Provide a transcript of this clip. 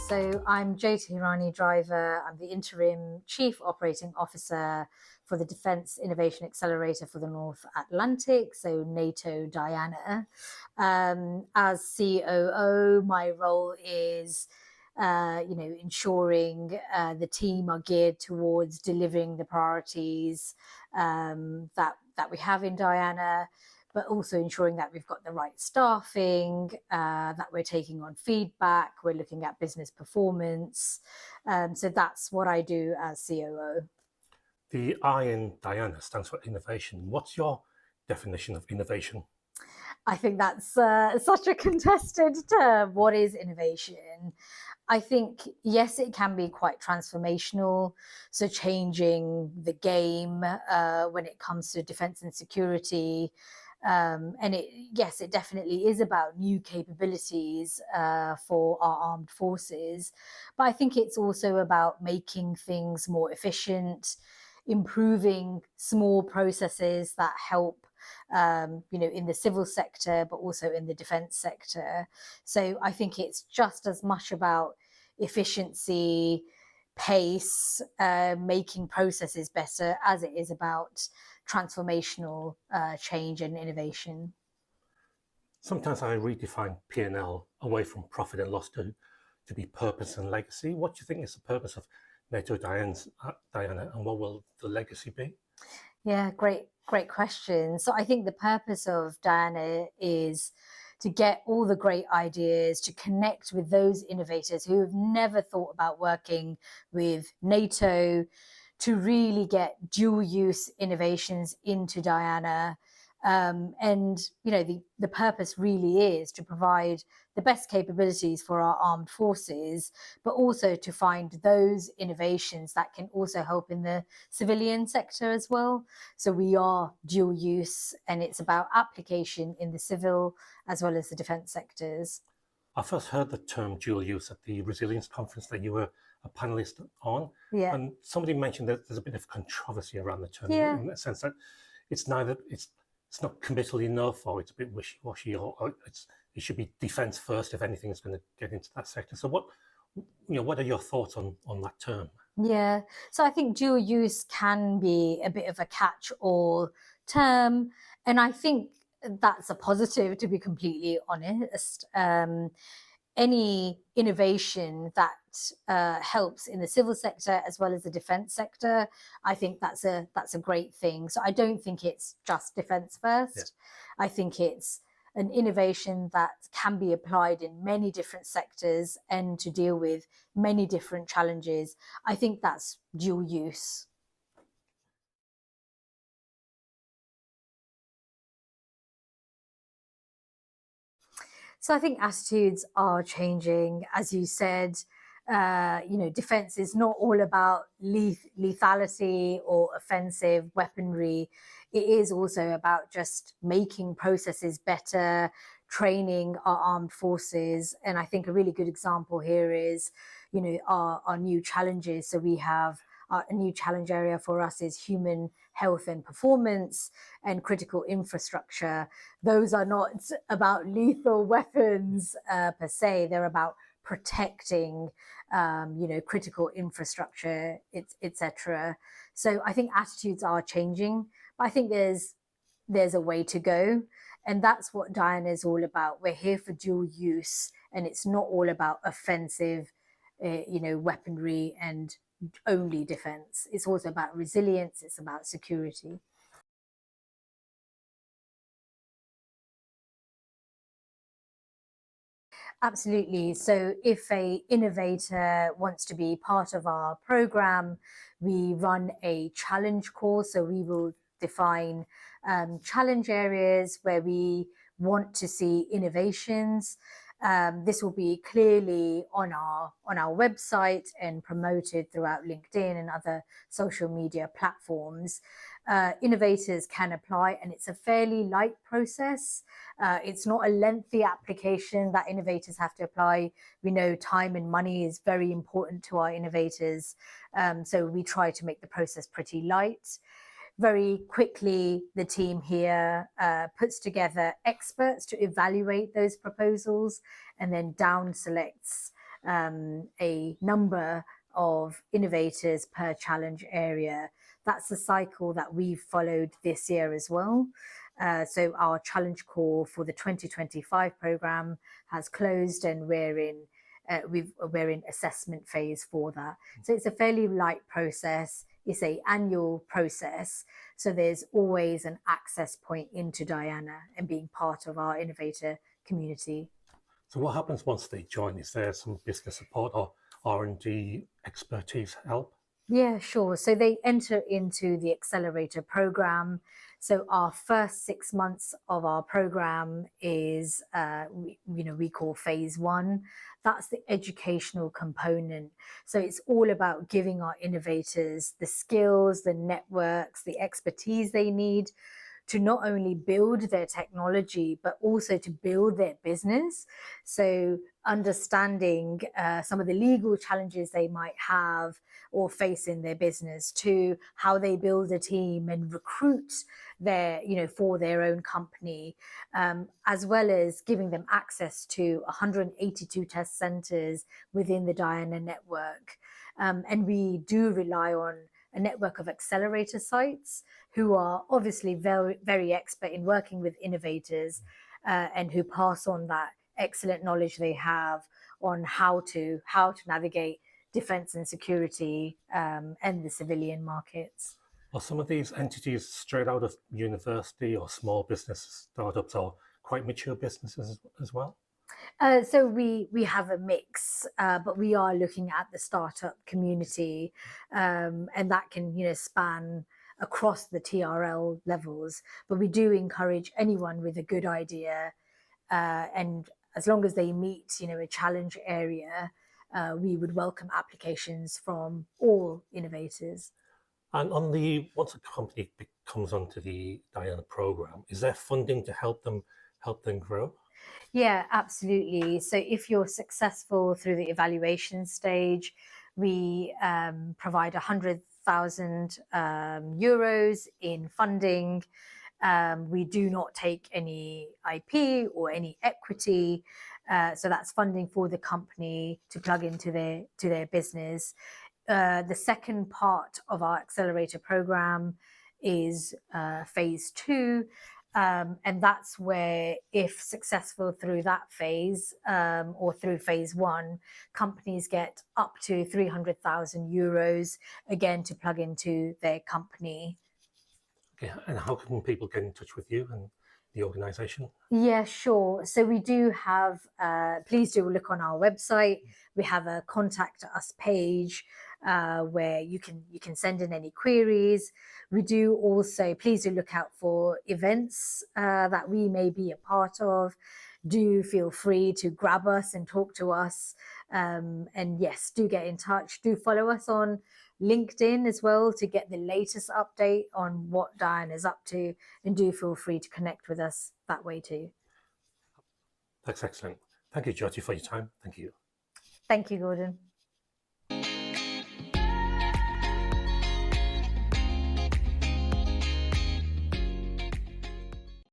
So I'm Jyoti Hirani-Driver. I'm the Interim Chief Operating Officer for the Defence Innovation Accelerator for the North Atlantic, so NATO DIANA. As COO, my role is ensuring the team are geared towards delivering the priorities that we have in DIANA, but also ensuring that we've got the right staffing, that we're taking on feedback, we're looking at business performance. So that's what I do as COO. The I in DIANA stands for innovation. What's your definition of innovation? I think that's such a contested term. What is innovation? I think, yes, it can be quite transformational. So changing the game when it comes to defence and security. And yes, it definitely is about new capabilities for our armed forces. But I think it's also about making things more efficient, improving small processes that help in the civil sector, but also in the defence sector. So I think it's just as much about efficiency, pace, making processes better, as it is about transformational change and innovation. Sometimes I redefine P&L away from profit and loss to be purpose and legacy. What do you think is the purpose of NATO DIANA, and what will the legacy be? Yeah, great question. So I think the purpose of DIANA is to get all the great ideas, to connect with those innovators who have never thought about working with NATO, to really get dual use innovations into DIANA. The purpose really is to provide the best capabilities for our armed forces, but also to find those innovations that can also help in the civilian sector as well. So we are dual use, and it's about application in the civil as well as the defence sectors. I first heard the term dual use at the resilience conference that you were a panelist on. Yeah. And somebody mentioned that there's a bit of controversy around the term, yeah. in the sense that it's not committal enough, or it's a bit wishy-washy, or it should be defence first if anything is going to get into that sector. So what are your thoughts on that term? Yeah, so I think dual use can be a bit of a catch-all term, and I think that's a positive, to be completely honest. Any innovation that helps in the civil sector as well as the defence sector, I think that's a great thing. So I don't think it's just defence first. Yeah. I think it's an innovation that can be applied in many different sectors and to deal with many different challenges. I think that's dual use. So I think attitudes are changing. As you said, defence is not all about lethality or offensive weaponry. It is also about just making processes better, training our armed forces. And I think a really good example here is, our new challenges. So we have a new challenge area for us is human health and performance and critical infrastructure. Those are not about lethal weapons per se. They're about protecting, critical infrastructure, etc. So I think attitudes are changing, but I think there's a way to go. And that's what DIANA is all about. We're here for dual use, and it's not all about offensive, weaponry and only defence. It's also about resilience, it's about security. Absolutely. So if an innovator wants to be part of our program, we run a challenge course. So we will define challenge areas where we want to see innovations. This will be clearly on our website and promoted throughout LinkedIn and other social media platforms. Innovators can apply, and it's a fairly light process. It's not a lengthy application that innovators have to apply. We know time and money is very important to our innovators, so we try to make the process pretty light. Very quickly, the team here puts together experts to evaluate those proposals and then down selects a number of innovators per challenge area. That's the cycle that we've followed this year as well. So our challenge call for the 2025 program has closed, and we're in assessment phase for that. So it's a fairly light process. It's an annual process. So there's always an access point into DIANA and being part of our innovator community. So what happens once they join? Is there some business support or R&D expertise help? Yeah, sure. So they enter into the accelerator program. So our first 6 months of our program is, we call phase 1. That's the educational component. So it's all about giving our innovators the skills, the networks, the expertise they need to not only build their technology, but also to build their business. So understanding some of the legal challenges they might have or face in their business, to how they build a team and recruit for their own company, as well as giving them access to 182 test centers within the DIANA network. And we do rely on a network of accelerator sites who are obviously very, very expert in working with innovators, and who pass on that excellent knowledge they have on how to navigate defense and security, and the civilian markets. Are some of these entities straight out of university, or small business startups, or quite mature businesses as well? So we have a mix, but we are looking at the startup community, and that can span across the TRL levels. But we do encourage anyone with a good idea, and as long as they meet a challenge area, we would welcome applications from all innovators. And once a company comes onto the DIANA program, is there funding to help them grow? Yeah, absolutely. So if you're successful through the evaluation stage, we provide 100,000 euros in funding. We do not take any IP or any equity. So that's funding for the company to plug into their business. The second part of our accelerator program is phase 2. And that's where, if successful through that phase, or through phase 1, companies get up to 300,000 euros, again, to plug into their company. Okay, and how can people get in touch with you and the organisation? Yeah, sure. So we do have, please do look on our website. We have a contact us page, where you can send in any queries. We do also, please do look out for events that we may be a part of. Do feel free to grab us and talk to us. And yes, do get in touch. Do follow us on LinkedIn as well to get the latest update on what DIANA is up to, and do feel free to connect with us that way too. That's excellent. Thank you, Jyoti, for your time. Thank you. Thank you, Gordon.